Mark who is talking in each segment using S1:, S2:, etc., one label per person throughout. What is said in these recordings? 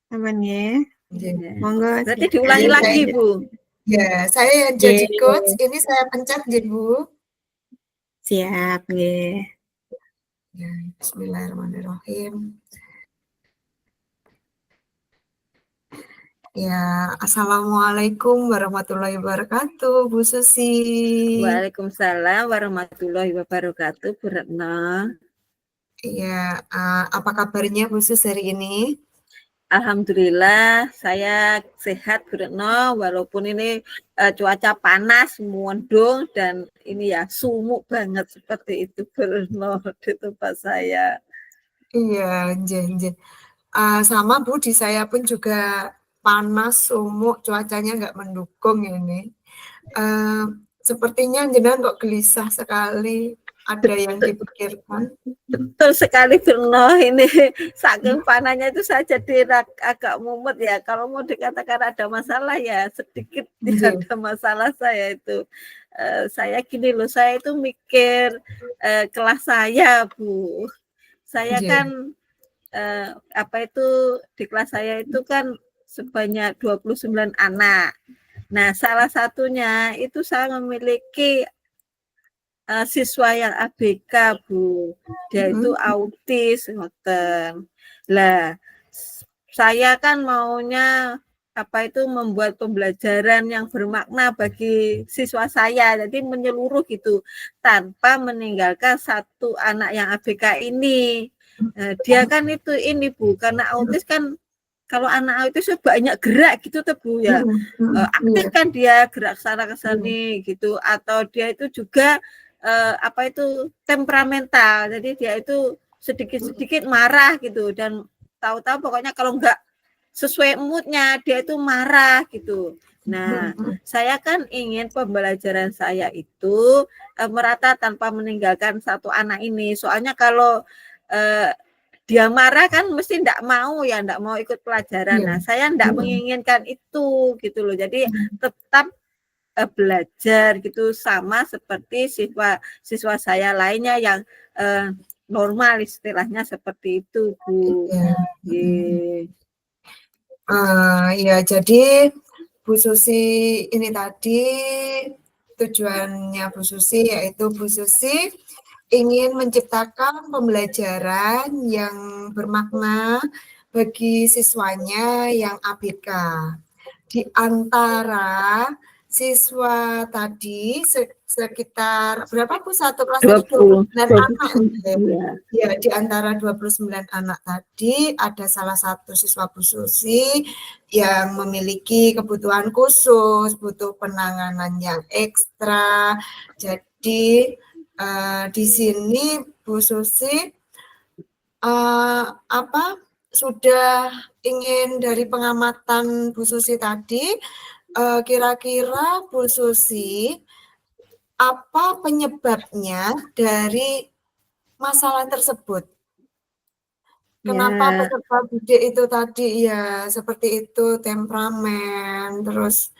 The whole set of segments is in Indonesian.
S1: Aman ya.
S2: Ya.
S1: Monggo.
S3: Berarti diulangi lagi, Bu.
S2: Ya, saya yang jadi coach. Ini saya pencet, Bu.
S1: Siap, nggih.
S2: Ya, bismillahirrahmanirrahim. Ya, assalamualaikum warahmatullahi wabarakatuh, Bu Susi.
S3: Waalaikumsalam warahmatullahi wabarakatuh, Bu Retno.
S2: Iya, apa kabarnya Bu Sus hari ini?
S3: Alhamdulillah, saya sehat, Bu Retno, walaupun ini cuaca panas, mendung, dan ini ya sumuk banget seperti itu, Bu Retno, di tempat saya.
S2: Iya, nggih. Sama Bu, di saya pun juga panas, sumuk, cuacanya nggak mendukung ini. Sepertinya jenengan kok gelisah sekali, ada yang dipikirkan.
S3: Betul sekali, Bruno. Ini saking panahnya itu saya jadi agak mumet ya. Kalau mau dikatakan ada masalah ya sedikit ya ada masalah saya itu. Saya gini loh, saya itu mikir kelas saya, Bu. Saya kan apa itu di kelas saya itu kan sebanyak 29 anak. Nah, salah satunya itu saya memiliki siswa yang ABK, Bu. Dia itu autis, ngoten. Lah, saya kan maunya apa itu membuat pembelajaran yang bermakna bagi siswa saya, jadi menyeluruh gitu, tanpa meninggalkan satu anak yang ABK ini. Dia kan itu ini, Bu, karena autis kan kalau anak autis banyak gerak gitu tuh, Bu, ya. Aktif kan dia gerak sana ke sini gitu, atau dia itu juga apa itu temperamental, jadi dia itu sedikit-sedikit marah gitu, dan tahu-tahu pokoknya kalau enggak sesuai moodnya dia itu marah gitu. Nah, saya kan ingin pembelajaran saya itu merata tanpa meninggalkan satu anak ini. Soalnya kalau dia marah kan mesti enggak mau ikut pelajaran. Nah, saya enggak menginginkan itu gitu loh. Jadi tetap belajar gitu sama seperti siswa saya lainnya yang normal, istilahnya seperti itu, Bu.
S2: Ya, jadi Bu Susi ini tadi tujuannya Bu Susi yaitu Bu Susi ingin menciptakan pembelajaran yang bermakna bagi siswanya yang ABK. Di antara siswa tadi sekitar berapa Bu, satu kelas tadi 29 anak ya, di antara 29 anak tadi ada salah satu siswa Bu Susi yang memiliki kebutuhan khusus, butuh penanganan yang ekstra. Jadi di sini Bu Susi sudah ingin dari pengamatan Bu Susi tadi, kira-kira Bu Susi apa penyebabnya dari masalah tersebut? Kenapa peserta didik itu tadi ya seperti itu, temperamen, terus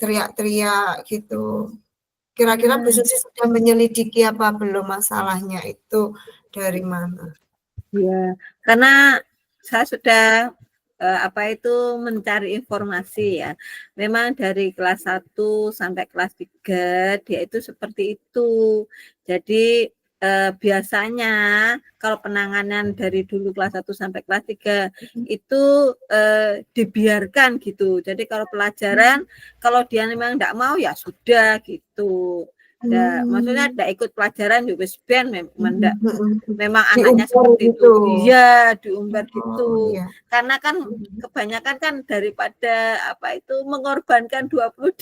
S2: teriak-teriak gitu. Kira-kira Bu Susi sudah menyelidiki apa belum masalahnya itu dari mana?
S3: Ya, karena saya sudah mencari informasi ya. Memang dari kelas 1 sampai kelas 3 dia itu seperti itu. Jadi biasanya kalau penanganan dari dulu kelas 1 sampai kelas 3 itu dibiarkan gitu. Jadi kalau pelajaran kalau dia memang enggak mau ya sudah gitu. Maksudnya enggak ikut pelajaran juga memang anaknya seperti itu. Iya, diumbar gitu. Karena kan kebanyakan kan daripada mengorbankan 28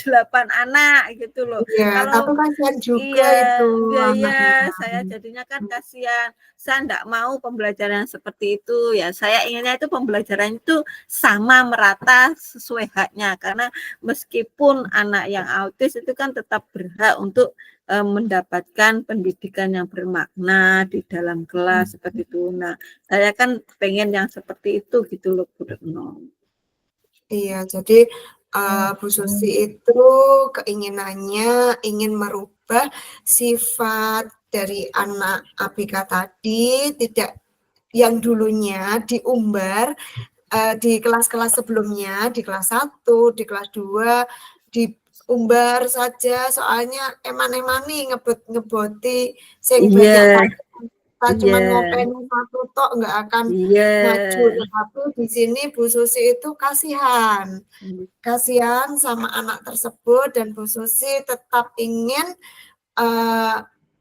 S3: anak gitu loh.
S2: Kalau kasihan juga itu
S3: biaya saya jadinya kan kasihan. Saya enggak mau pembelajaran seperti itu ya. Saya inginnya itu pembelajaran itu sama merata sesuai haknya, karena meskipun anak yang autis itu kan tetap berhak untuk mendapatkan pendidikan yang bermakna di dalam kelas seperti itu. Nah, saya kan pengen yang seperti itu gitu loh, Bu Retno.
S2: Iya, jadi Bu Susi itu keinginannya ingin merubah sifat dari anak ABK tadi, tidak yang dulunya diumbar di kelas-kelas sebelumnya, di kelas 1, di kelas 2, diumbar saja soalnya eman-emani ngeboti sing banyak
S3: Iya,
S2: banget. Kita
S3: iya,
S2: cuman ngopeni satu tok nggak akan
S3: iya.
S2: maju. Tetapi di sini Bu Susi itu kasihan. Kasihan sama anak tersebut dan Bu Susi tetap ingin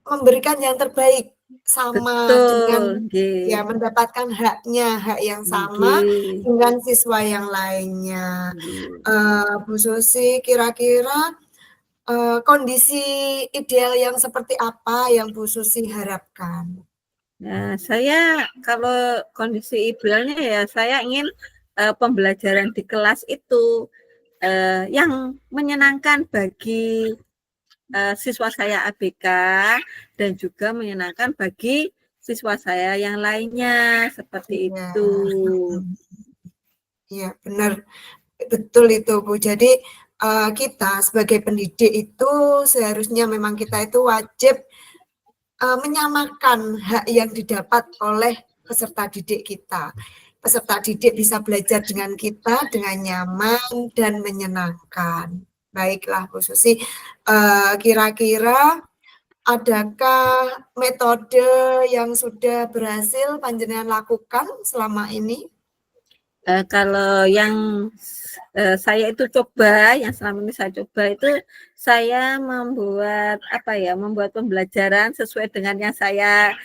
S2: memberikan yang terbaik sama dengan
S3: Betul, nggih.
S2: ya mendapatkan hak yang sama
S3: Nggih,
S2: dengan siswa yang lainnya.
S3: nggih.
S2: Bu Susi kira-kira kondisi ideal yang seperti apa yang Bu Susi harapkan?
S3: Nah, saya kalau kondisi idealnya ya saya ingin pembelajaran di kelas itu yang menyenangkan bagi siswa saya ABK dan juga menyenangkan bagi siswa saya yang lainnya seperti
S2: Iya,
S3: itu.
S2: iya benar, betul itu Bu. Jadi kita sebagai pendidik itu seharusnya memang kita itu wajib menyamakan hak yang didapat oleh peserta didik kita. Peserta didik bisa belajar dengan kita dengan nyaman dan menyenangkan. Baiklah Bu Susi, kira-kira adakah metode yang sudah berhasil panjenengan lakukan selama ini?
S3: Kalau yang saya itu coba, yang selama ini saya coba itu saya membuat pembelajaran sesuai dengan yang saya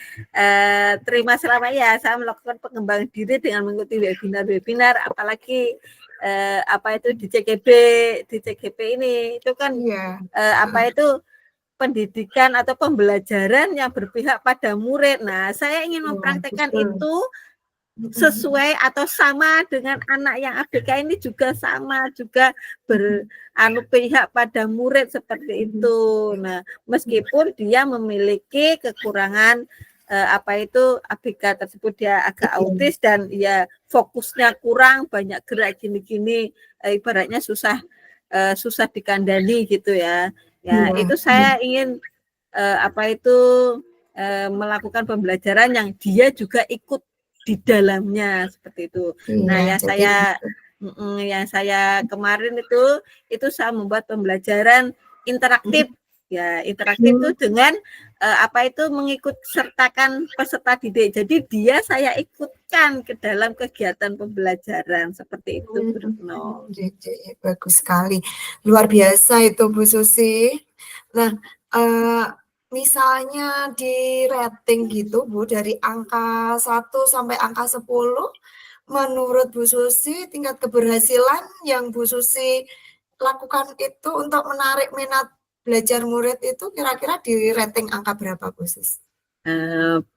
S3: terima selama ya. Saya melakukan pengembangan diri dengan mengikuti webinar-webinar, apalagi di CGP ini itu kan
S2: Iya.
S3: pendidikan atau pembelajaran yang berpihak pada murid. Nah, saya ingin mempraktekkan itu sesuai atau sama dengan anak yang ABK ini juga sama juga pihak pada murid seperti itu. Nah, meskipun dia memiliki kekurangan ABK tersebut dia agak autis dan ya fokusnya kurang, banyak gerak gini-gini, ibaratnya susah dikandani gitu ya. Ya, itu saya ingin melakukan pembelajaran yang dia juga ikut di dalamnya seperti itu. Nah, yang saya kemarin itu saya membuat pembelajaran interaktif. Ya, interaktif itu dengan mengikut sertakan peserta didik. Jadi dia saya ikutkan ke dalam kegiatan pembelajaran seperti itu, Bruno.
S2: Bagus sekali. Luar biasa itu Bu Susi. Nah, misalnya di rating gitu Bu, dari angka 1 sampai angka 10, menurut Bu Susi tingkat keberhasilan yang Bu Susi lakukan itu untuk menarik minat belajar murid itu kira-kira di rating angka berapa Bu Susi?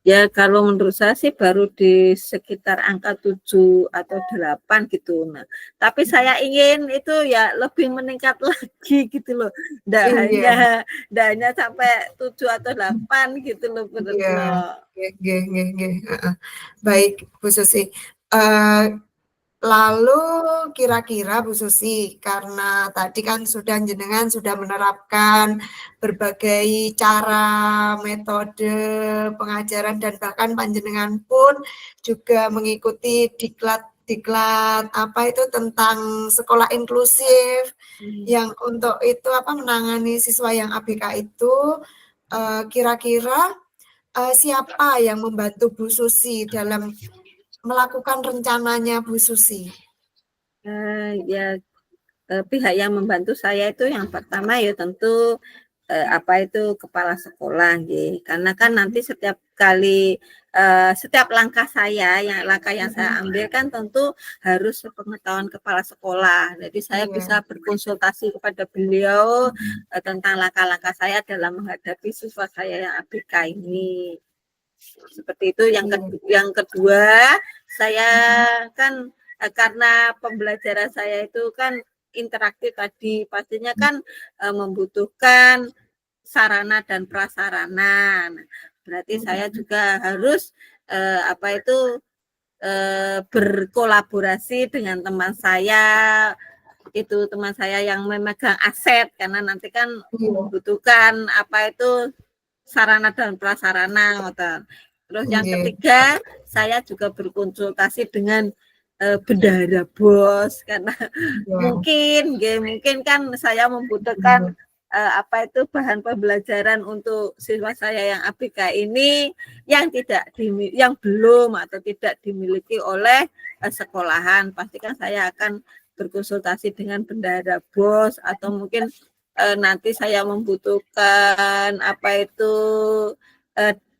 S3: Ya kalau menurut saya sih baru di sekitar angka 7 atau 8 gitu. Nah, tapi saya ingin itu ya lebih meningkat lagi gitu loh. Nggak hanya sampai 7 atau 8 gitu loh.
S2: Baik Bu Susi. Lalu kira-kira Bu Susi, karena tadi kan jenengan sudah menerapkan berbagai cara, metode pengajaran dan bahkan panjenengan pun juga mengikuti diklat tentang sekolah inklusif yang untuk itu menangani siswa yang ABK itu, kira-kira siapa yang membantu Bu Susi dalam melakukan rencananya Bu Susi?
S3: Pihak yang membantu saya itu yang pertama ya tentu kepala sekolah ya. Karena kan nanti setiap langkah yang saya ambil kan tentu harus sepengetahuan kepala sekolah. Jadi saya bisa berkonsultasi kepada beliau tentang langkah-langkah saya dalam menghadapi siswa saya yang ABK ini. Seperti itu. Yang kedua, saya kan karena pembelajaran saya itu kan interaktif tadi, pastinya kan membutuhkan sarana dan prasarana. Nah, berarti saya juga harus berkolaborasi dengan teman saya yang memegang aset, karena nanti kan membutuhkan sarana dan prasarana. Terus yang ketiga, saya juga berkonsultasi dengan bendahara bos karena
S2: Ya.
S3: mungkin kan saya membutuhkan apa itu bahan pembelajaran untuk siswa saya yang ABK ini yang belum atau tidak dimiliki oleh sekolahan, pastikan saya akan berkonsultasi dengan bendahara bos atau mungkin nanti saya membutuhkan apa itu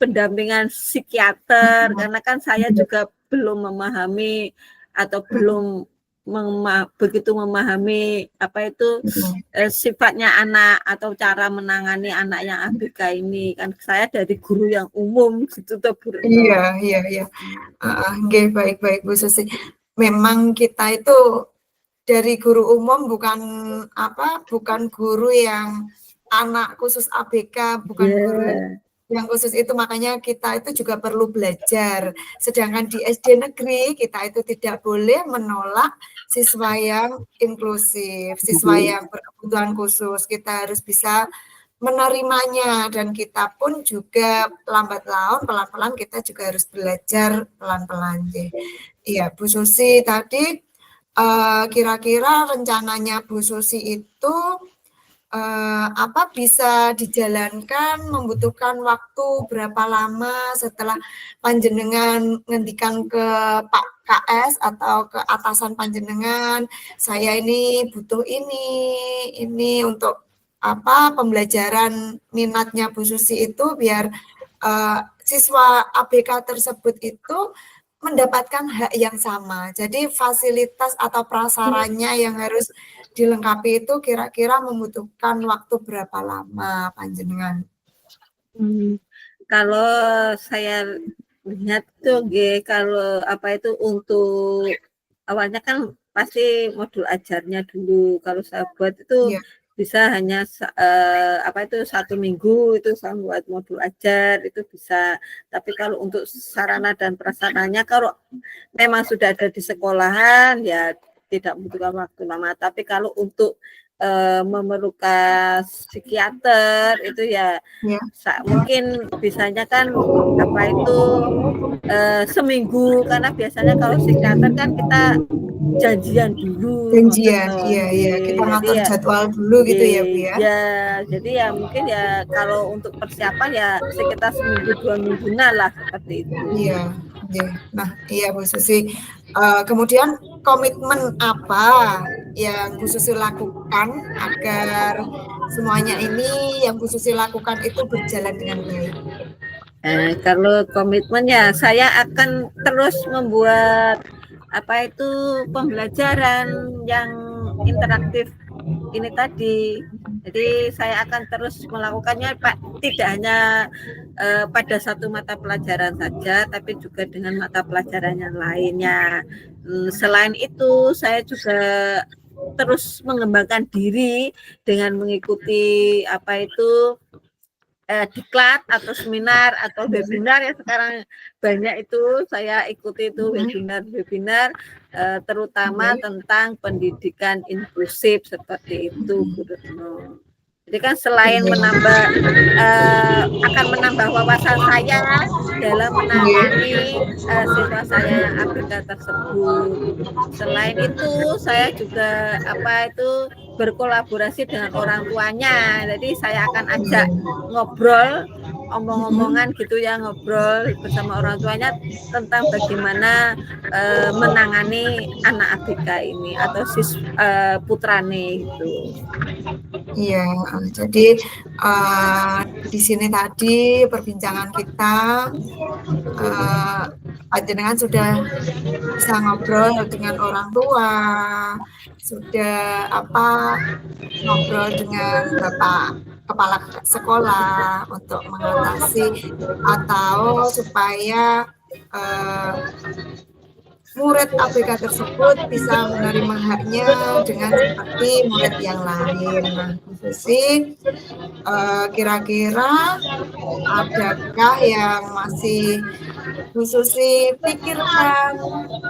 S3: pendampingan psikiater karena kan saya juga belum memahami atau belum begitu memahami apa itu sifatnya anak atau cara menangani anak yang ABK ini kan saya dari guru yang umum gitu tuh Bu.
S2: Iya. Nggih, baik Bu Susi. Memang kita itu dari guru umum bukan guru yang anak khusus ABK, bukan guru yang khusus itu, makanya kita itu juga perlu belajar. Sedangkan di SD negeri kita itu tidak boleh menolak siswa yang inklusif, siswa yang berkebutuhan khusus. Kita harus bisa menerimanya dan kita pun juga lambat laun pelan-pelan kita juga harus belajar pelan-pelan. Iya, Bu Susi tadi kira-kira rencananya Bu Susi itu apa bisa dijalankan membutuhkan waktu berapa lama setelah panjenengan ngendikan ke Pak KS atau ke atasan panjenengan, saya ini butuh ini untuk apa pembelajaran minatnya Bu Susi itu biar siswa ABK tersebut itu mendapatkan hak yang sama. Jadi fasilitas atau prasarannya yang harus dilengkapi itu kira-kira membutuhkan waktu berapa lama panjenengan?
S3: Kalau saya lihat tuh kalau apa itu untuk awalnya kan pasti modul ajarnya dulu. Kalau saya buat itu bisa hanya apa itu 1 minggu itu saya buat modul ajar itu bisa. Tapi kalau untuk sarana dan prasarananya kalau memang sudah ada di sekolahan ya tidak membutuhkan waktu lama. Tapi kalau untuk memerlukan psikiater itu ya mungkin bisanya kan apa itu seminggu karena biasanya kalau psikiater kan kita janjian dulu.
S2: Iya, kita ngatur jadwal dulu gitu ya Bu ya.
S3: Ya, jadi ya mungkin ya kalau untuk persiapan ya sekitar 1-2 mingguan lah seperti itu.
S2: Iya. Nah, iya Bu Susi. Kemudian komitmen apa yang Bu Susi lakukan agar semuanya ini yang Bu Susi lakukan itu berjalan dengan baik?
S3: Kalau komitmennya saya akan terus membuat apa itu pembelajaran yang interaktif ini tadi. Jadi saya akan terus melakukannya Pak, tidak hanya pada satu mata pelajaran saja, tapi juga dengan mata pelajaran yang lainnya. Selain itu, saya juga terus mengembangkan diri dengan mengikuti apa itu diklat atau seminar atau webinar ya sekarang banyak itu saya ikuti itu webinar terutama tentang pendidikan inklusif seperti itu Bu Retno. Jadi kan selain akan menambah wawasan saya dalam menangani siswa saya yang ABK tersebut. Selain itu saya juga apa itu berkolaborasi dengan orang tuanya. Jadi saya akan ajak ngobrol, omong-omongan gitu ya, ngobrol bersama orang tuanya tentang bagaimana menangani anak ABK ini atau putrane gitu.
S2: Iya, jadi di sini tadi perbincangan kita panjenengan sudah bisa ngobrol dengan orang tua, sudah ngobrol dengan Bapak Kepala Sekolah untuk mengatasi atau supaya murid ABK tersebut bisa menerima haknya dengan seperti murid yang lain. Nah, Bu Susi, kira-kira adakah yang masih Bu Susi pikirkan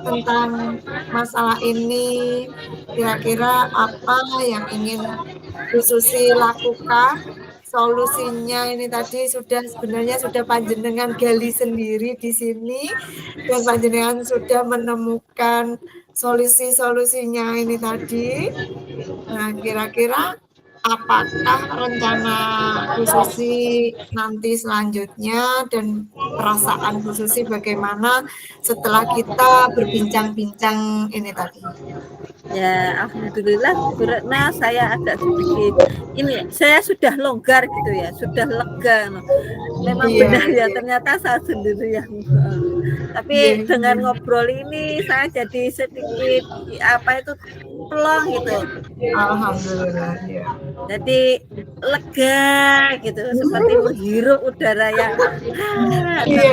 S2: tentang masalah ini? Kira-kira apa yang ingin Bu Susi lakukan solusinya ini tadi sebenarnya sudah panjenengan gali sendiri di sini, dan panjenengan sudah menemukan solusinya ini tadi. Nah, kira-kira apakah rencana Bu Susi nanti selanjutnya dan perasaan Bu Susi bagaimana setelah kita berbincang-bincang ini tadi?
S3: Ya, alhamdulillah Bu Retno, saya agak sedikit ini, saya sudah longgar gitu ya, sudah lega. Memang benar ya, ternyata saya sendiri yang tapi dengan ngobrol ini saya jadi sedikit apa itu plong gitu.
S2: Alhamdulillah ya.
S3: Jadi lega gitu, seperti menghirup udara yang gitu.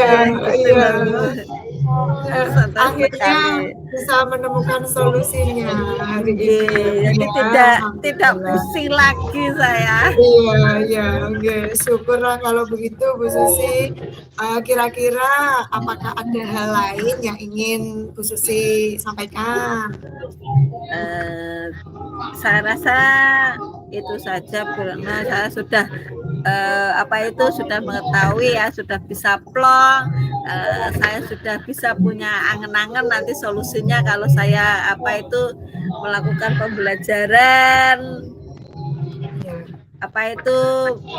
S2: Akhirnya bisa menemukan solusinya hari ini.
S3: Jadi tidak pusing lagi saya.
S2: Iya, syukurlah kalau begitu Bu Susi. Kira-kira apakah ada hal lain yang ingin Bu Susi sampaikan?
S3: Saya rasa itu saja, karena saya sudah sudah mengetahui ya, sudah bisa plong, saya sudah bisa punya angen-angen nanti solusinya kalau saya melakukan pembelajaran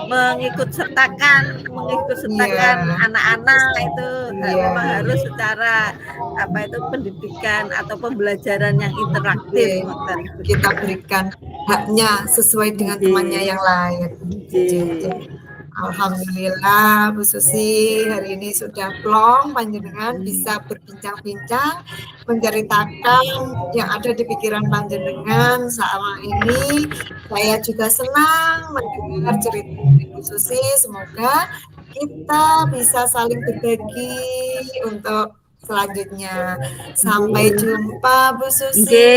S3: mengikut sertakan anak-anak itu memang harus secara pendidikan atau pembelajaran yang interaktif.
S2: Kita berikan haknya sesuai dengan temannya yang lain. Alhamdulillah Bu Susi hari ini sudah plong, panjenengan bisa berbincang-bincang, menceritakan yang ada di pikiran panjenengan selama ini. Saya juga senang mendengar cerita dari Bu Susi. Semoga kita bisa saling berbagi untuk selanjutnya. Sampai jumpa Bu Susi.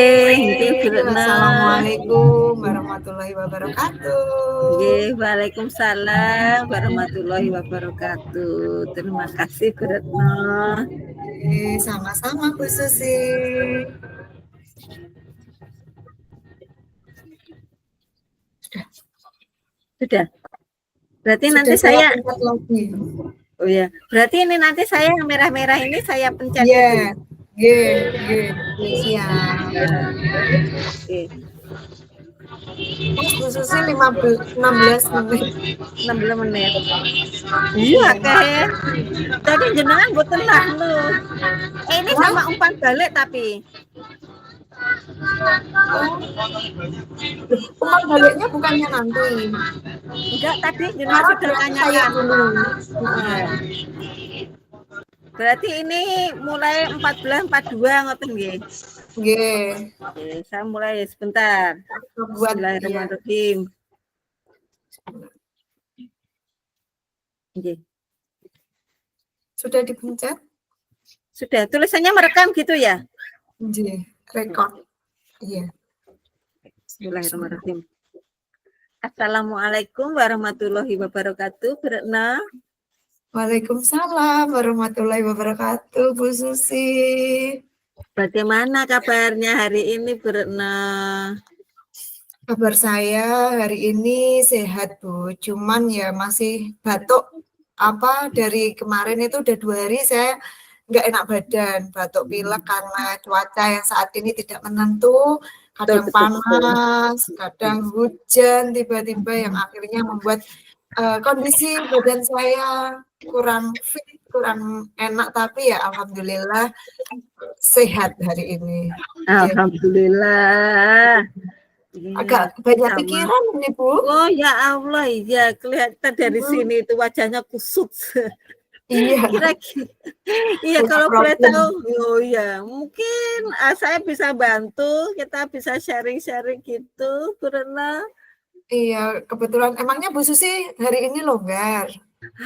S2: Wassalamualaikum warahmatullahi wabarakatuh.
S3: Waalaikumsalam warahmatullahi wabarakatuh. Terima kasih Bu Retno.
S2: Sama-sama Bu Susi.
S3: Sudah. Berarti nanti saya
S2: lagi.
S3: Oh ya, berarti ini nanti saya yang merah-merah ini saya pencet.
S2: Siap. Bu Susi 16 menit.
S3: Iya kayak. Tadi jenengan buat tenang lu. Ini sama umpan balik tapi.
S2: Umpan baliknya bukannya nanti.
S3: Enggak, tadi jenengan sudah tanyakan. Berarti ini mulai 14.42 ngoten nggih.
S2: Nggih.
S3: Saya mulai sebentar. Bismillahirrahmanirrahim. Nggih.
S2: Sudah dipencet?
S3: Sudah, tulisannya merekam gitu ya?
S2: Nggih, rekod. Iya.
S3: Bismillahirrahmanirrahim. Assalamualaikum warahmatullahi wabarakatuh, Bu Retno.
S2: Waalaikumsalam warahmatullahi wabarakatuh, Bu Susi.
S3: Bagaimana kabarnya hari ini, Bu Retno?
S2: Kabar saya hari ini sehat, Bu. Cuman ya masih batuk. Dari kemarin itu udah 2 hari saya nggak enak badan, batuk pilek karena cuaca yang saat ini tidak menentu. Kadang panas, kadang hujan, tiba-tiba yang akhirnya membuat kondisi badan saya kurang fit, kurang enak, tapi ya alhamdulillah sehat hari ini.
S3: Alhamdulillah.
S2: Agak banyak pikiran nih Bu.
S3: Oh ya Allah, iya kelihatan dari sini itu wajahnya kusut.
S2: Iya.
S3: Iya kalau boleh tahu, oh ya mungkin saya bisa bantu, kita bisa sharing-sharing gitu, Bu Retno.
S2: Iya, kebetulan emangnya Bu Susi hari ini longgar?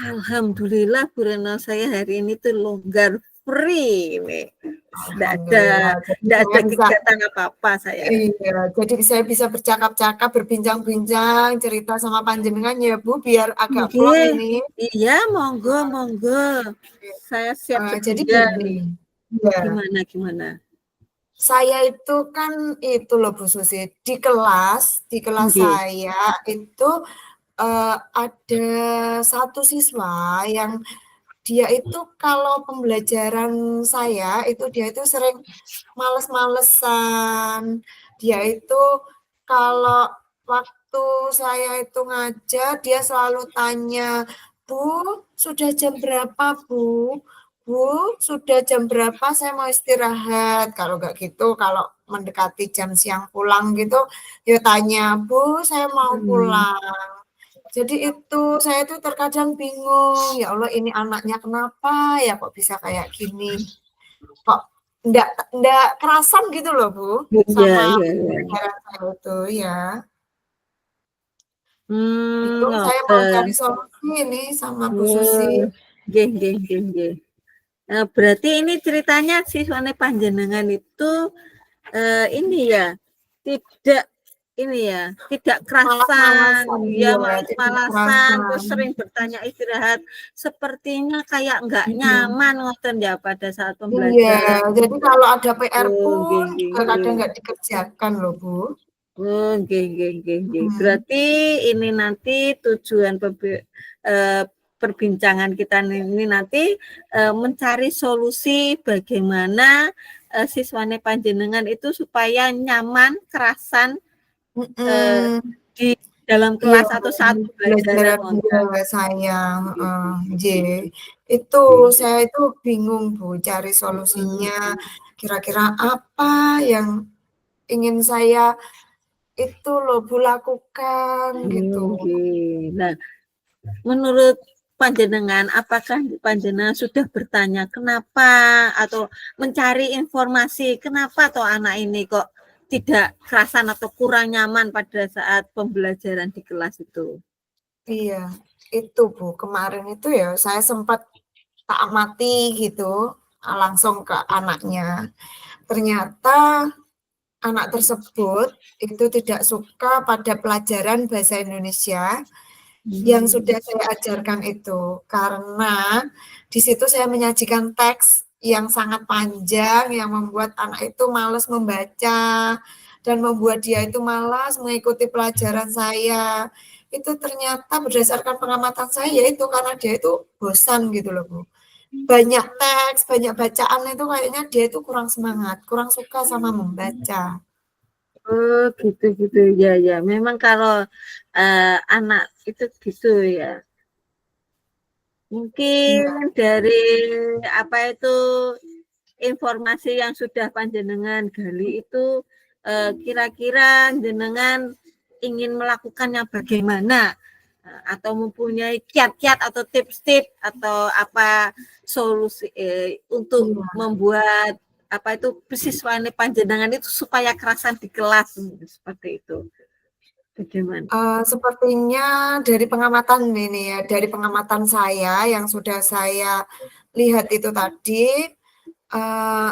S3: Alhamdulillah Bu Retno, saya hari ini tuh longgar free nih. Tidak ada kegiatan apa-apa saya.
S2: Iya, jadi saya bisa bercakap-cakap, berbincang-bincang, cerita sama panjenengan ya Bu, biar agak plong ini.
S3: Iya, monggo. Saya siap.
S2: Jadi gini.
S3: Gimana?
S2: Saya itu kan itu loh Bu Susi, di kelas saya itu ada satu siswa yang dia itu kalau pembelajaran saya itu dia itu sering males-malesan. Dia itu kalau waktu saya itu ngajar dia selalu tanya, "Bu, sudah jam berapa, Bu? Bu, sudah jam berapa saya mau istirahat?" Kalau nggak gitu, kalau mendekati jam siang pulang gitu, dia tanya, "Bu, saya mau pulang." Jadi itu saya tuh terkadang bingung, ya Allah ini anaknya kenapa ya kok bisa kayak gini? Kok enggak kerasan gitu loh Bu,
S3: Iya,
S2: sama
S3: iya, iya.
S2: pembelajaran saya itu ya. Itu saya mau
S3: Ngoten.
S2: cari solusi ini sama Bu Susi.
S3: Oh, nggih, nggih, nggih, nggih. Berarti ini ceritanya siswane panjenengan itu ini ya, tidak ini ya, tidak kerasan,
S2: Malas-malasan
S3: ya
S2: ya, tidak
S3: malas-malasan, terus
S2: kerasan.
S3: sering bertanya istirahat, sepertinya kayak nggak
S2: Iya.
S3: nyaman ngoten ya pada saat
S2: Iya,
S3: pembelajaran.
S2: jadi kalau ada PR
S3: Oh, nggih,
S2: pun
S3: nggih,
S2: juga
S3: nggih.
S2: kadang nggak dikerjakan loh Bu.
S3: Oh, nggih, nggih, nggih, nggih.
S2: Mhm.
S3: Berarti ini nanti tujuan perbincangan kita ini nanti mencari solusi bagaimana siswane panjenengan itu supaya nyaman, kerasan
S2: Mhm.
S3: di dalam
S2: Iya,
S3: kelas atau saat pembelajaran
S2: pembelajaran
S3: ngoten.
S2: saya, heeh, nggih. Itu saya itu bingung Bu cari solusinya, kira-kira apa yang ingin saya itu loh Bu lakukan gitu.
S3: Nggih. Nah, menurut panjenengan, apakah panjenengan sudah bertanya kenapa atau mencari informasi kenapa toh anak ini kok tidak kerasan atau kurang nyaman pada saat pembelajaran di kelas itu?
S2: Iya, itu Bu, kemarin itu ya saya sempat tak amati gitu, langsung ke anaknya. Ternyata anak tersebut itu tidak suka pada pelajaran bahasa Indonesia yang sudah saya ajarkan itu, karena di situ saya menyajikan teks yang sangat panjang yang membuat anak itu malas membaca dan membuat dia itu malas mengikuti pelajaran saya. Itu ternyata berdasarkan pengamatan saya itu karena dia itu bosan gitu loh Bu. Banyak teks, banyak bacaan itu kayaknya dia itu kurang semangat, kurang suka sama membaca.
S3: Oh, gitu-gitu ya ya. Memang kalau anak itu gitu ya.
S2: Iya,
S3: Mungkin dari apa itu informasi yang sudah panjenengan gali itu kira-kira jenengan ingin melakukannya bagaimana atau mempunyai kiat-kiat atau tips-tips atau apa solusi untuk
S2: iya.
S3: membuat apa itu siswa panjenengan itu supaya kerasan di kelas seperti itu. Bagaimana?
S2: Sepertinya dari pengamatan ini ya, dari pengamatan saya yang sudah saya lihat itu tadi, eee,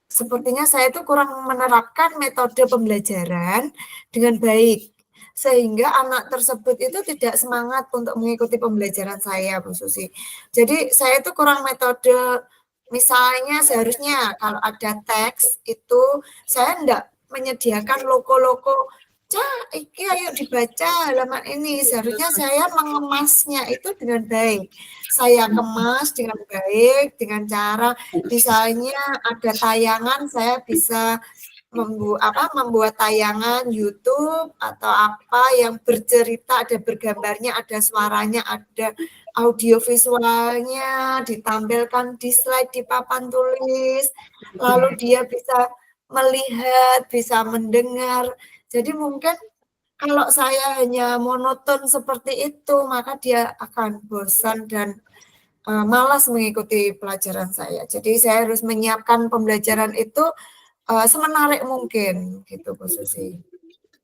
S2: sepertinya saya itu kurang menerapkan metode pembelajaran dengan baik, sehingga anak tersebut itu tidak semangat untuk mengikuti pembelajaran saya, Bu Susi. Jadi saya itu kurang metode, misalnya seharusnya kalau ada teks itu saya enggak menyediakan logo-logo, "Cak, iki ayo dibaca halaman ini." Seharusnya saya mengemasnya itu dengan baik. Saya kemas dengan baik, dengan cara misalnya ada tayangan saya bisa membuat tayangan YouTube atau apa yang bercerita, ada bergambarnya, ada suaranya, ada audio visualnya, ditampilkan di slide di papan tulis, lalu dia bisa melihat, bisa mendengar. Jadi mungkin kalau saya hanya monoton seperti itu, maka dia akan bosan dan malas mengikuti pelajaran saya. Jadi saya harus menyiapkan pembelajaran itu semenarik mungkin gitu Bu Susi.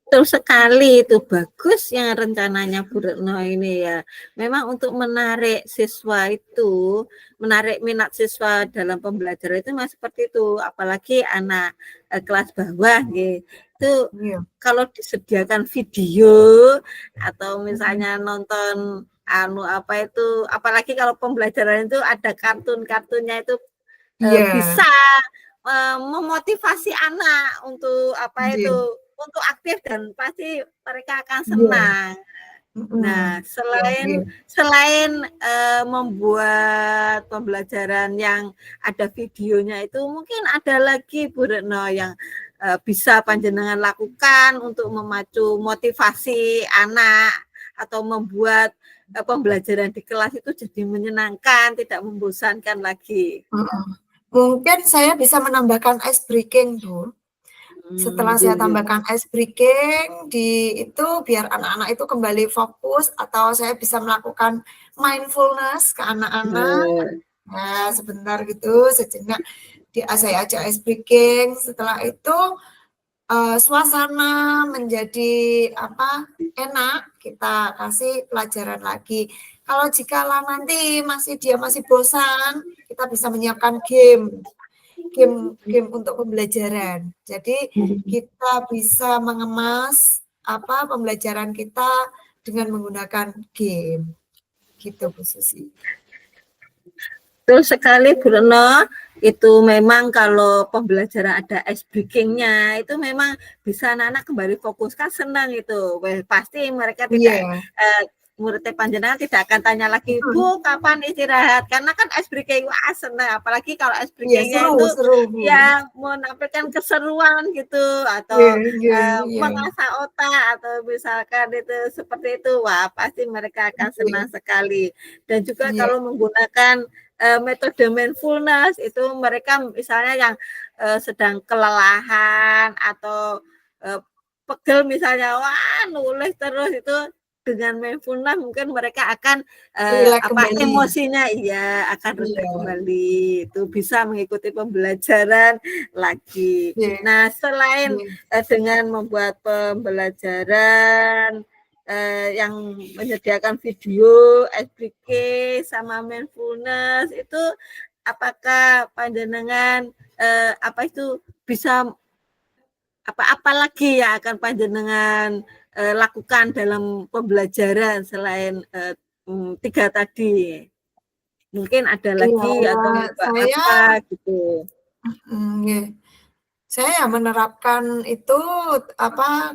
S3: Betul sekali, itu bagus yang rencananya Bu Retno ini ya. Memang untuk menarik siswa itu, menarik minat siswa dalam pembelajaran itu memang seperti itu. Apalagi anak kelas bawah gitu. Itu
S2: Iya.
S3: kalau disediakan video atau misalnya nonton apa itu, apalagi kalau pembelajaran itu ada kartun-kartunnya itu
S2: Iya,
S3: bisa memotivasi anak untuk apa itu
S2: iya,
S3: untuk aktif dan pasti mereka akan
S2: iya,
S3: senang. Nah,
S2: Iya.
S3: selain membuat pembelajaran yang ada videonya itu, mungkin ada lagi Bu Retno yang bisa panjenengan lakukan untuk memacu motivasi anak atau membuat pembelajaran di kelas itu jadi menyenangkan, tidak membosankan lagi.
S2: Mungkin saya bisa menambahkan ice breaking, Bu. Setelah saya tambahkan ice breaking itu biar anak-anak itu kembali fokus, atau saya bisa melakukan mindfulness ke anak-anak. Nah, sebentar gitu, sejenak saya ajak ice breaking. Setelah itu suasana menjadi enak, kita kasih pelajaran lagi. Kalau jikalau nanti dia masih bosan, kita bisa menyiapkan game untuk pembelajaran. Jadi kita bisa mengemas pembelajaran kita dengan menggunakan game. Gitu Bu Susi.
S3: Betul sekali Bu Retno, itu memang kalau pembelajaran ada ice breaking-nya itu memang bisa anak-anak kembali fokus, kan senang itu. Pasti mereka tidak murid panjenengan tidak akan tanya lagi, Bu kapan istirahat, karena kan ice breaking, wah senang, apalagi kalau ice breaking-nya itu
S2: seru,
S3: yang menampilkan keseruan gitu, atau mengasah otak, atau misalkan itu seperti itu, wah pasti mereka akan senang sekali. Dan juga kalau menggunakan metode mindfulness itu, mereka misalnya yang sedang kelelahan atau pegel misalnya, wah nulis terus, itu dengan mindfulness mungkin mereka akan emosinya akan reda kembali, itu bisa mengikuti pembelajaran lagi. Nah, selain dengan membuat pembelajaran yang menyediakan video, SPK sama mindfulness itu, apakah panjenengan itu bisa apa lagi yang akan panjenengan lakukan dalam pembelajaran selain 3 tadi? Mungkin ada lagi atau apa gitu.
S2: Saya menerapkan itu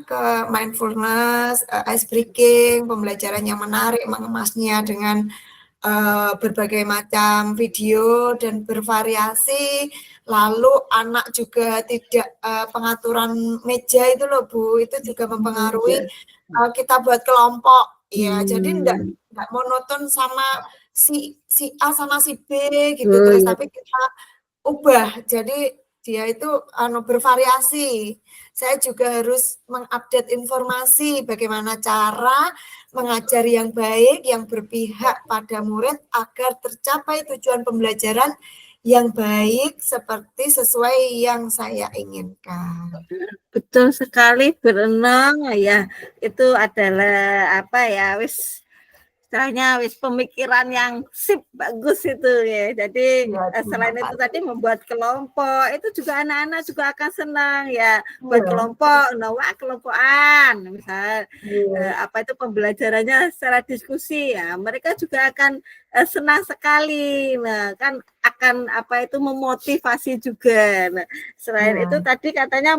S2: ke mindfulness, ice breaking, pembelajaran yang menarik, mengemasnya dengan berbagai macam video dan bervariasi. Lalu anak juga tidak pengaturan meja itu loh Bu, itu juga mempengaruhi. Kita buat kelompok, jadi enggak monoton sama si A sama si B gitu terus, tapi kita ubah jadi dia itu bervariasi. Saya juga harus mengupdate informasi bagaimana cara mengajar yang baik, yang berpihak pada murid agar tercapai tujuan pembelajaran yang baik seperti sesuai yang saya inginkan.
S3: Betul sekali berenang ya, itu adalah istilahnya pemikiran yang bagus itu ya. Jadi selain itu tadi membuat kelompok, itu juga anak-anak juga akan senang ya, buat kelompok, kelompokan misalnya itu pembelajarannya secara diskusi ya, mereka juga akan senang sekali. Nah, kan akan memotivasi juga. Nah, selain itu tadi katanya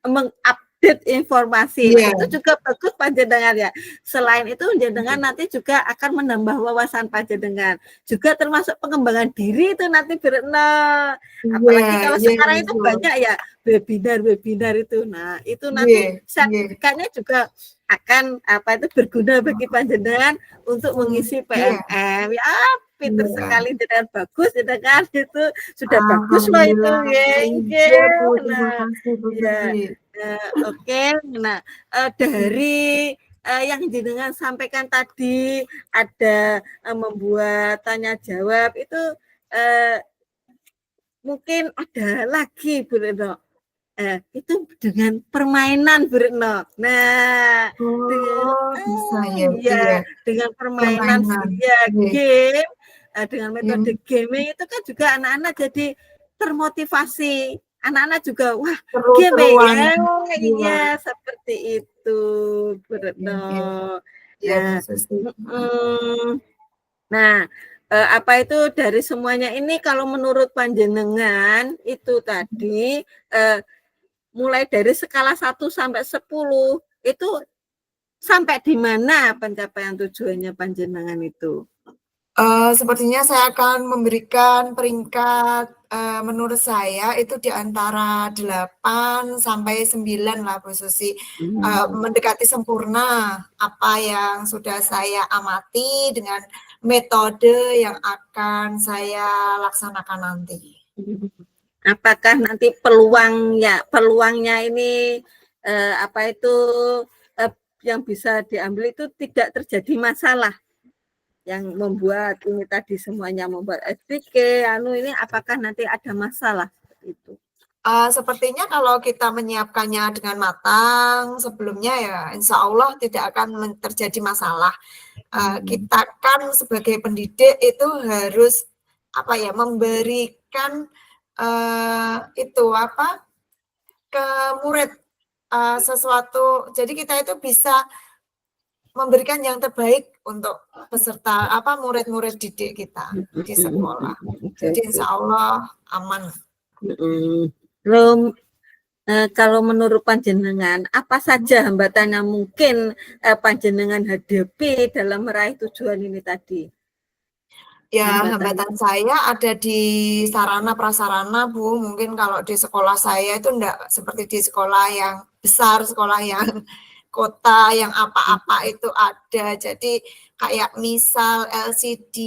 S3: mengupdate informasi, itu juga bagus panjenengan ya. Selain itu panjenengan nanti juga akan menambah wawasan panjenengan, juga termasuk pengembangan diri itu nanti apalagi kalau sekarang itu banyak ya webinar itu. Nah, itu nanti sertifikatnya juga akan berguna bagi panjenengan untuk mengisi PMM ya. Pinter sekali, dengan bagus, dengan itu sudah bagus loh itu oke. Nah, dari yang jenengan sampaikan tadi, ada membuat tanya jawab itu, mungkin ada lagi Bu Retno, itu dengan permainan Bu Retno. Nah, dengan permainan game, dengan metode gaming itu kan juga anak-anak jadi termotivasi. Anak-anak juga wah game ya, seperti itu Bu Retno. Nah, itu dari semuanya ini, kalau menurut panjenengan itu tadi mulai dari skala 1 sampai 10 itu sampai di mana pencapaian tujuannya panjenengan itu?
S2: Sepertinya saya akan memberikan peringkat menurut saya itu di antara 8 sampai 9 lah Bu Susi. Mendekati sempurna apa yang sudah saya amati dengan metode yang akan saya laksanakan nanti.
S3: Apakah nanti peluangnya ini apa itu yang bisa diambil itu tidak terjadi masalah yang membuat ini tadi semuanya membuat SPK ini apakah nanti ada masalah itu?
S2: Sepertinya kalau kita menyiapkannya dengan matang sebelumnya ya insya Allah tidak akan terjadi masalah. Kita kan sebagai pendidik itu harus memberikan itu ke murid sesuatu. Jadi kita itu bisa memberikan yang terbaik untuk peserta murid-murid didik kita di sekolah. Jadi insya Allah aman.
S3: Kalau menurut panjenengan, apa saja hambatan yang mungkin panjenengan hadapi dalam meraih tujuan ini tadi?
S2: Ya, hambatan saya ada di sarana prasarana, Bu. Mungkin kalau di sekolah saya itu enggak seperti di sekolah yang besar, sekolah yang kota, yang apa-apa itu ada. Jadi kayak misal LCD,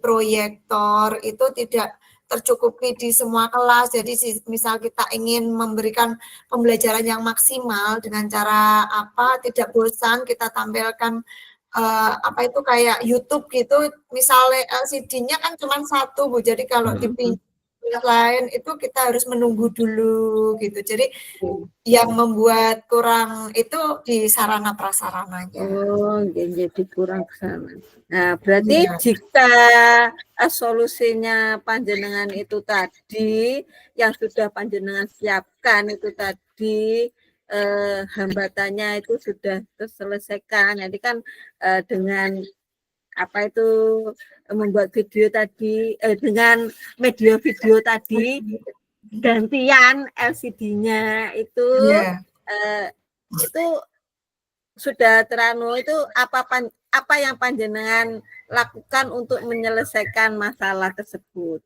S2: proyektor itu tidak tercukupi di semua kelas. Jadi misal kita ingin memberikan pembelajaran yang maksimal dengan cara tidak bosan, kita tampilkan kayak YouTube gitu, misalnya LCD-nya kan cuma satu Bu, jadi kalau dipinjam lain itu kita harus menunggu dulu gitu. Jadi yang membuat kurang itu di sarana prasarananya.
S3: Jadi kurang ke sana. Nah, berarti jika solusinya panjenengan itu tadi yang sudah panjenengan siapkan itu tadi hambatannya itu sudah terselesaikan. Jadi kan dengan membuat video tadi dengan media video tadi gantian LCD-nya itu itu sudah itu apa yang panjenengan lakukan untuk menyelesaikan masalah tersebut?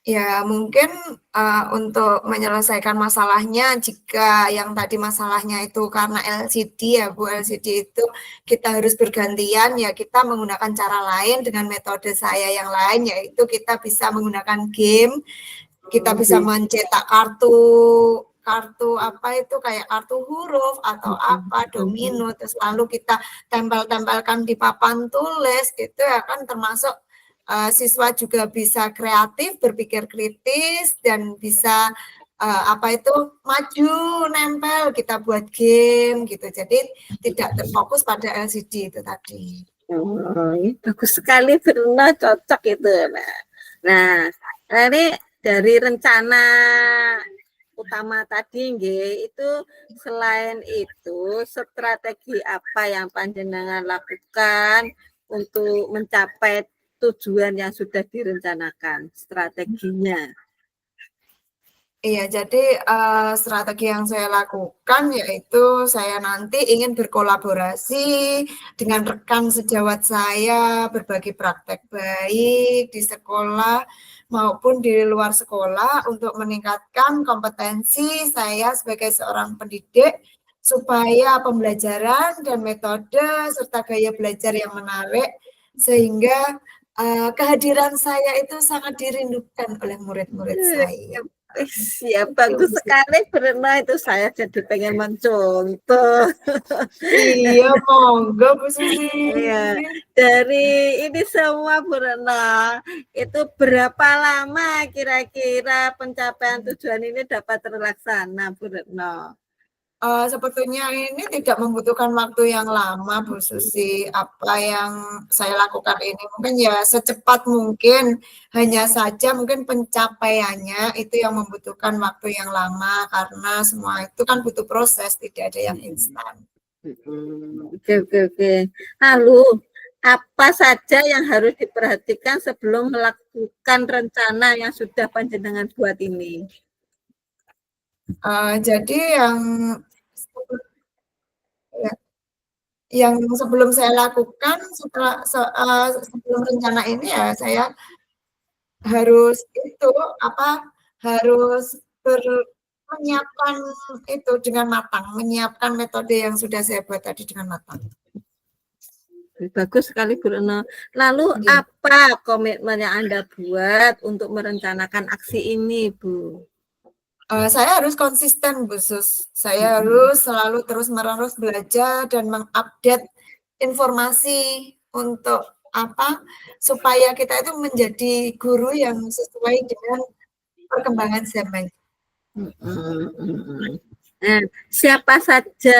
S2: Ya, mungkin untuk menyelesaikan masalahnya, jika yang tadi masalahnya itu karena LCD ya Bu, LCD itu kita harus bergantian, ya kita menggunakan cara lain dengan metode saya yang lain, yaitu kita bisa menggunakan game, kita bisa mencetak kartu kayak kartu huruf atau domino, terus lalu kita tempel-tempelkan di papan tulis, itu akan termasuk siswa juga bisa kreatif, berpikir kritis, dan bisa maju, nempel, kita buat game gitu. Jadi tidak terfokus pada LCD itu tadi.
S3: Bagus sekali, Bruna, cocok itu. Nah, ini dari rencana utama tadi itu selain itu strategi apa yang panjenengan lakukan untuk mencapai tujuan yang sudah direncanakan, strateginya?
S2: Iya, jadi strategi yang saya lakukan yaitu saya nanti ingin berkolaborasi dengan rekan sejawat saya, berbagi praktek baik di sekolah maupun di luar sekolah untuk meningkatkan kompetensi saya sebagai seorang pendidik supaya pembelajaran dan metode serta gaya belajar yang menarik sehingga kehadiran saya itu sangat dirindukan oleh murid-murid saya.
S3: Siap, bagus sekali Bruna, itu saya jadi pengen mencontoh.
S2: Iya, monggo Bu Susi.
S3: Iya. Dari ini semua Bruna, itu berapa lama kira-kira pencapaian tujuan ini dapat terlaksana Bruna?
S2: Sebetulnya ini tidak membutuhkan waktu yang lama Bu Susi. Apa yang saya lakukan ini mungkin ya secepat mungkin, hanya saja mungkin pencapaiannya itu yang membutuhkan waktu yang lama karena semua itu kan butuh proses, tidak ada yang instan.
S3: Oke. Lalu apa saja yang harus diperhatikan sebelum melakukan rencana yang sudah panjenengan buat ini?
S2: Jadi yang yang sebelum saya lakukan sebelum rencana ini ya saya harus harus menyiapkan itu dengan matang, menyiapkan metode yang sudah saya buat tadi dengan matang.
S3: Bagus sekali Bu Retno. Lalu apa komitmen yang Anda buat untuk merencanakan aksi ini, Bu?
S2: Saya harus konsisten, Bu Sus. Saya harus selalu terus-menerus belajar dan mengupdate informasi untuk supaya kita itu menjadi guru yang sesuai dengan perkembangan zaman.
S3: Nah, siapa saja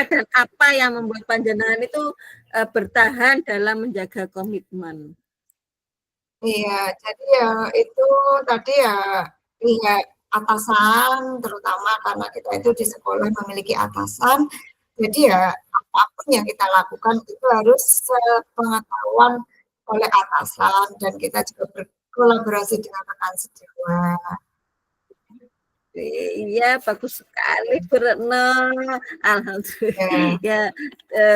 S3: dan apa yang membuat panjenengan itu bertahan dalam menjaga komitmen?
S2: Iya, jadi ya itu tadi ya pihak atasan, terutama karena kita itu di sekolah memiliki atasan, jadi ya apapun yang kita lakukan itu harus sepengetahuan oleh atasan dan kita juga berkolaborasi dengan rekan sejawat.
S3: Iya, bagus sekali Bu Retno. Alhamdulillah. Ya,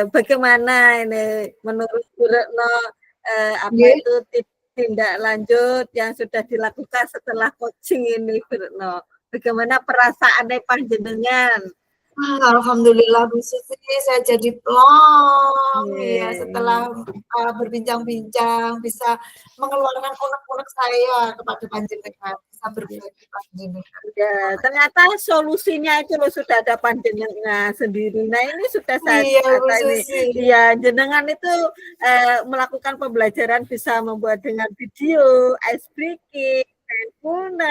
S3: bagaimana ini menurut Bu Retno itu tindak lanjut yang sudah dilakukan setelah coaching ini Bu Retno? Bagaimana perasaannya panjenengan?
S2: Alhamdulillah Bu Susi, saya jadi plong ya setelah berbincang-bincang bisa mengeluarkan unek-unek saya kepada panjenengan, bisa berbagi panjenengan.
S3: Ya, ternyata solusinya itu loh sudah ada panjenengan sendiri. Nah ini sudah
S2: saya
S3: jenengan itu melakukan pembelajaran bisa membuat dengan video, ice breaking, handphone,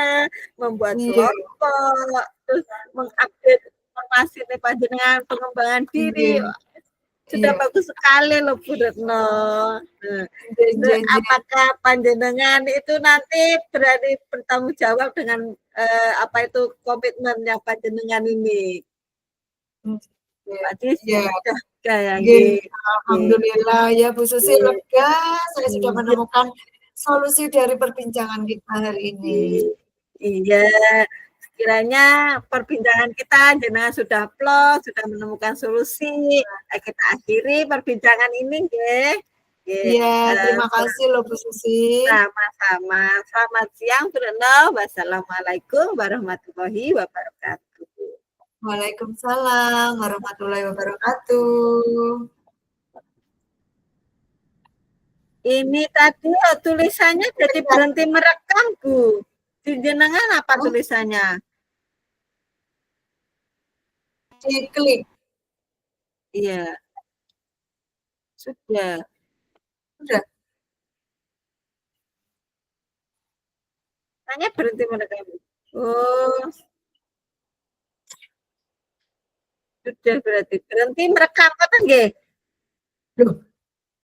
S3: membuat kelompok, terus mengupdate informasi nih panjenengan pengembangan diri. Sudah bagus sekali loh Bu Retno. Apakah panjenengan itu nanti berani bertanggung jawab dengan komitmen yang panjenengan ini?
S2: Alhamdulillah ya Bu Susi, lega saya sudah menemukan solusi dari perbincangan kita hari ini.
S3: Iya. Kiranya perbincangan kita jenengan sudah plong, sudah menemukan solusi. Kita akhiri perbincangan ini, nggih.
S2: Iya, terima kasih loh Bu Susi.
S3: Sama-sama. Selamat siang, Bu Retno. Wassalamualaikum warahmatullahi wabarakatuh.
S2: Waalaikumsalam warahmatullahi wabarakatuh.
S3: Ini tadi tulisannya jadi berhenti merekam, Bu. Jenengan apa tulisannya?
S2: Diklik.
S3: Iya. Sudah. Hanya berhenti merekam. Oh. Sudah berarti berhenti merekam, kata nggih?
S2: Loh,